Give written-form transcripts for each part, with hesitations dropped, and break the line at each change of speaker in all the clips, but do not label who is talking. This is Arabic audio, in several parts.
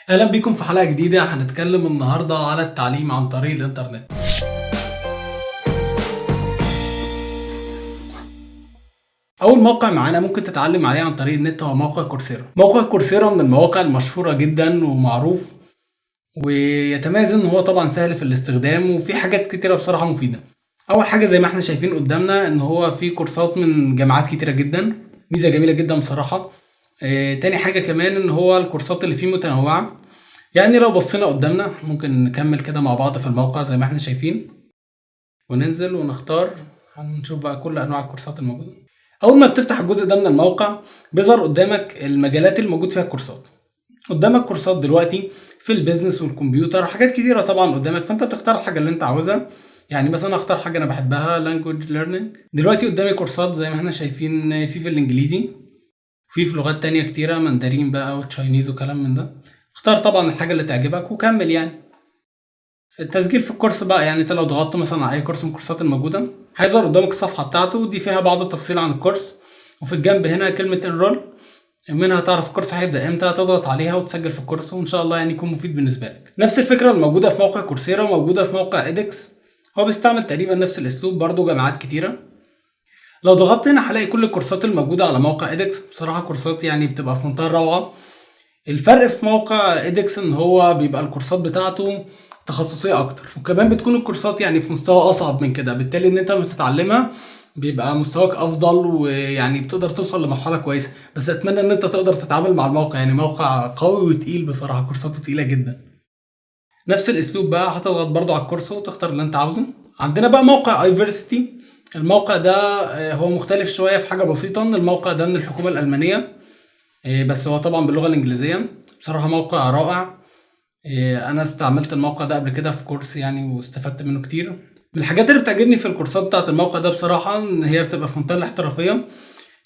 اهلا بيكم في حلقة جديدة. هنتكلم النهاردة على التعليم عن طريق الانترنت. اول موقع معانا ممكن تتعلم عليه عن طريق النت هو موقع كورسيرا. موقع كورسيرا من المواقع المشهورة جدا ومعروف، ويتميز ان هو طبعا سهل في الاستخدام وفي حاجات كتيرة بصراحة مفيدة. اول حاجة زي ما احنا شايفين قدامنا ان هو في كورسات من جامعات كتيرة جدا، ميزة جميلة جدا بصراحة. تاني حاجة كمان ان هو الكورسات اللي فيه متنوعة. يعني لو بصينا قدامنا ممكن نكمل كده مع بعض في الموقع زي ما احنا شايفين وننزل ونختار. هنشوف بقى كل انواع الكورسات الموجودة. اول ما بتفتح الجزء ده من الموقع بيظهر قدامك المجالات الموجود فيها الكورسات. قدامك كورسات دلوقتي في البيزنس والكمبيوتر، حاجات كتيرة طبعا قدامك، فانت بتختار الحاجة اللي انت عاوزها. يعني مثلا اختار حاجة انا بحبها language learning. دلوقتي قدامي كورسات زي ما احنا شايفين في الانجليزي، في لغات تانية كتيرة، مندرين بقى وتشاينيز وكلام من ده. اختار طبعا الحاجة اللي تعجبك وكمل. يعني التسجيل في الكورس بقى، يعني انت لو ضغطت مثلا على اي كورس من الكورسات الموجودة هيظهر قدامك الصفحة بتاعته، ودي فيها بعض التفصيل عن الكورس. وفي الجنب هنا كلمة انرول، منها تعرف الكورس هيبدأ امتى، تضغط عليها وتسجل في الكورس، وان شاء الله يعني يكون مفيد بالنسبة لك. نفس الفكرة الموجودة في موقع كورسيرا موجودة في موقع ادكس. هو بيستعمل تقريبا نفس الاسلوب، برضو جامعات كتيرة. لو ضغطت هنا هلاقي كل الكورسات الموجودة على موقع ادكس. بصراحة كورسات يعني بتبقى في منتهى الروعة. الفرق في موقع ادكس ان هو بيبقى الكورسات بتاعته تخصصية اكتر، وكمان بتكون الكورسات يعني في مستوى اصعب من كده، بالتالي ان انت بتتعلمها بيبقى مستواك افضل، ويعني بتقدر توصل لمرحلة كويسة. بس اتمنى ان انت تقدر تتعامل مع الموقع، يعني موقع قوي وتقيل بصراحة، كورساته تقيلة جدا. نفس الاسلوب بقى هتضغط برضو على الكورس وتختار اللي انت عاوزه. عندنا بقى موقع ايفرسيتي. الموقع ده هو مختلف شوية في حاجة بسيطة، ان الموقع ده من الحكومة الألمانية. بس هو طبعا باللغة الإنجليزية. بصراحة موقع رائع. أنا استعملت الموقع ده قبل كده في كورس يعني، واستفدت منه كتير. من الحاجات اللي بتعجبني في الكورسات بتاعت الموقع ده بصراحة إن هي بتبقى في منتهى الاحترافية.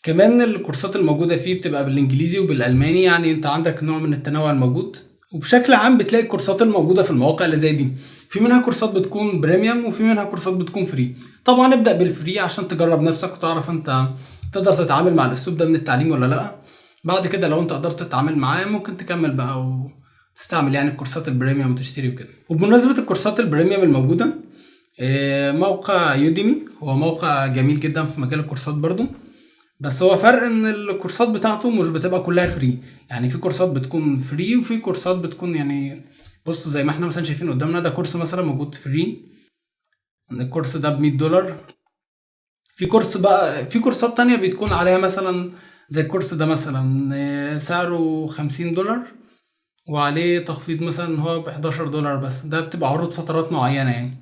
كمان الكورسات الموجودة فيه بتبقى بالإنجليزي وبالألماني، يعني أنت عندك نوع من التنوع الموجود. وبشكل عام بتلاقي الكورسات الموجودة في المواقع اللي زي دي في منها كورسات بتكون بريميوم وفي منها كورسات بتكون فري. طبعا ابدأ بالفري عشان تجرب نفسك وتعرف انت تقدر تتعامل مع الاسلوب ده من التعليم ولا لا. بعد كده لو انت قدرت تتعامل معاه ممكن تكمل بقى وتستعمل يعني الكورسات البريميوم وتشتري وكده. وبمناسبة الكورسات البريميوم الموجودة، موقع يوديمي هو موقع جميل جدا في مجال الكورسات برضو. بس هو فرق ان الكورسات بتاعته مش بتبقى كلها فري. يعني في كورسات بتكون فري وفي كورسات بتكون يعني، بص زي ما احنا مثلا شايفين قدامنا ده كورس مثلا موجود فري. الكورس ده ب$100. في كورس بقى، في كورسات تانية بتكون عليها مثلا زي الكورس ده مثلا سعره $50 وعليه تخفيض مثلا هو ب$11 بس. ده بتبقى عروض فترات معينة يعني.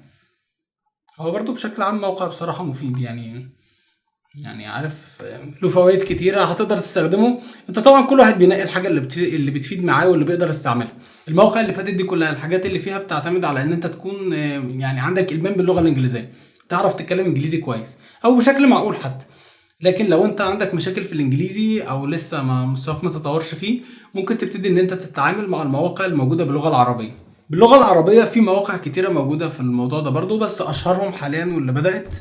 هو برضو بشكل عام موقع بصراحة مفيد يعني عارف، له فوائد كتيرة هتقدر تستخدمه. انت طبعا كل واحد بينقي الحاجة اللي بتفيد معاه واللي بيقدر يستعملها. المواقع اللي فاتت دي كلها الحاجات اللي فيها بتعتمد على ان انت تكون يعني عندك إلمام باللغة الإنجليزية، تعرف تتكلم إنجليزي كويس او بشكل معقول حتى. لكن لو انت عندك مشاكل في الإنجليزي او لسه ما مستواك ما تطورش فيه، ممكن تبتدي ان انت تتعامل مع المواقع الموجودة باللغة العربية. باللغة العربية في مواقع كتيرة موجودة في الموضوع ده برضو، بس أشهرهم حاليا واللي بدأت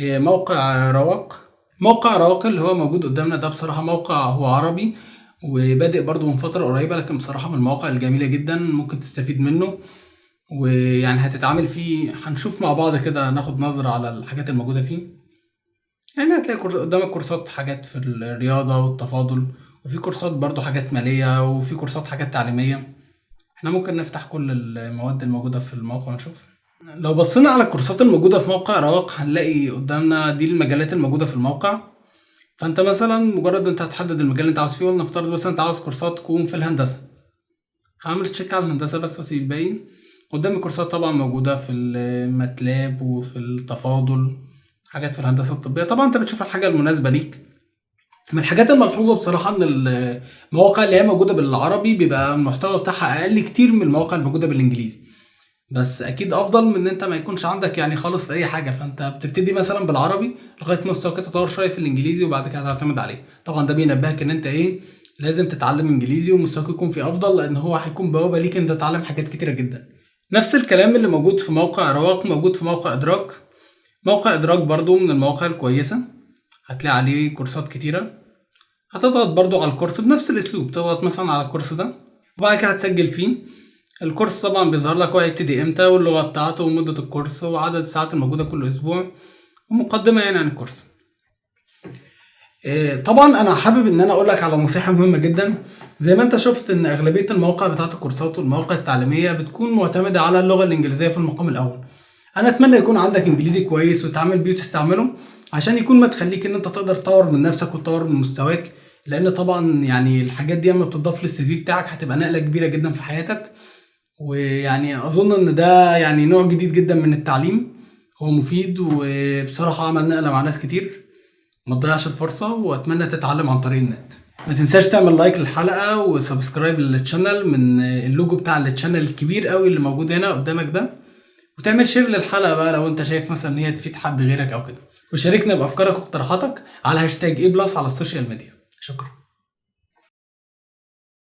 موقع رواق. موقع رواق اللي هو موجود قدامنا ده بصراحة موقع هو عربي وبادئ برضو من فترة قريبة، لكن بصراحة من المواقع الجميلة جدا ممكن تستفيد منه. ويعني هتتعامل فيه، هنشوف مع بعض كده ناخد نظرة على الحاجات الموجودة فيه. يعني هتلاقي قدامك كورسات حاجات في الرياضة والتفاضل، وفي كورسات برضو حاجات مالية، وفي كورسات حاجات تعليمية. احنا ممكن نفتح كل المواد الموجودة في الموقع ونشوف. لو بصينا على الكورسات الموجودة في موقع رواق هنلاقي قدامنا دي المجالات الموجودة في الموقع. فانت مثلا مجرد انت هتحدد المجال اللي انت عاوز فيه، ولنفترض مثلا انت عاوز كورسات تكون في الهندسة. هعمل تشيك على الهندسة بس واسيب باقي. قدامي كورسات طبعا موجودة في الماتلاب وفي التفاضل، حاجات في الهندسة الطبية. طبعا انت بتشوف الحاجة المناسبة ليك. من الحاجات الملحوظة بصراحة ان المواقع اللي هي موجودة بالعربي بيبقى المحتوى بتاعها اقل كتير من المواقع الموجودة بالانجليزي. بس اكيد افضل من ان انت ما يكونش عندك يعني خالص اي حاجه. فانت بتبتدي مثلا بالعربي لغايه ما مستواك يتطور شويه في الانجليزي، وبعد كده هتعتمد عليه. طبعا ده بينبهك ان انت لازم تتعلم انجليزي ومستواك يكون فيه افضل، لان هو هيكون بوابه ليك انت تتعلم حاجات كتيره جدا. نفس الكلام اللي موجود في موقع رواق موجود في موقع ادراك. موقع ادراك برضو من المواقع الكويسه، هتلاقي عليه كورسات كتيره. هتضغط برضو على الكورس بنفس الاسلوب، تضغط مثلا على الكورس ده وبعد كده هتسجل فيه. الكورس طبعا بيظهر لك هو هيبتدي امتى واللغة بتاعته ومدة الكورس وعدد الساعات الموجودة كل اسبوع ومقدمة يعني عن الكورس. طبعا انا حابب ان انا اقول لك على نصيحة مهمة جدا. زي ما انت شفت ان اغلبية المواقع بتاعت الكورسات والمواقع التعليمية بتكون معتمدة على اللغة الانجليزية في المقام الاول. انا اتمنى يكون عندك انجليزي كويس وتتعامل بيه وتستعمله عشان يكون مدخليك ان انت تقدر تطور من نفسك وتطور من مستواك، لان طبعا يعني الحاجات دي لما بتضاف للسي في بتاعك هتبقى نقلة كبيرة جدا في حياتك. ويعني اظن ان ده يعني نوع جديد جدا من التعليم، هو مفيد وبصراحة عمل نقلة مع ناس كتير. ما تضيعش الفرصة واتمنى تتعلم عن طريق النت. ما تنساش تعمل لايك للحلقة وسبسكرايب للتشانل من اللوجو بتاع التشانل الكبير قوي اللي موجود هنا قدامك ده، وتعمل شير للحلقة بقى لو انت شايف مثلا ان هي تفيد حد غيرك او كده، وشاركنا بافكارك واقتراحاتك على هاشتاج A+ على السوشيال ميديا. شكرا.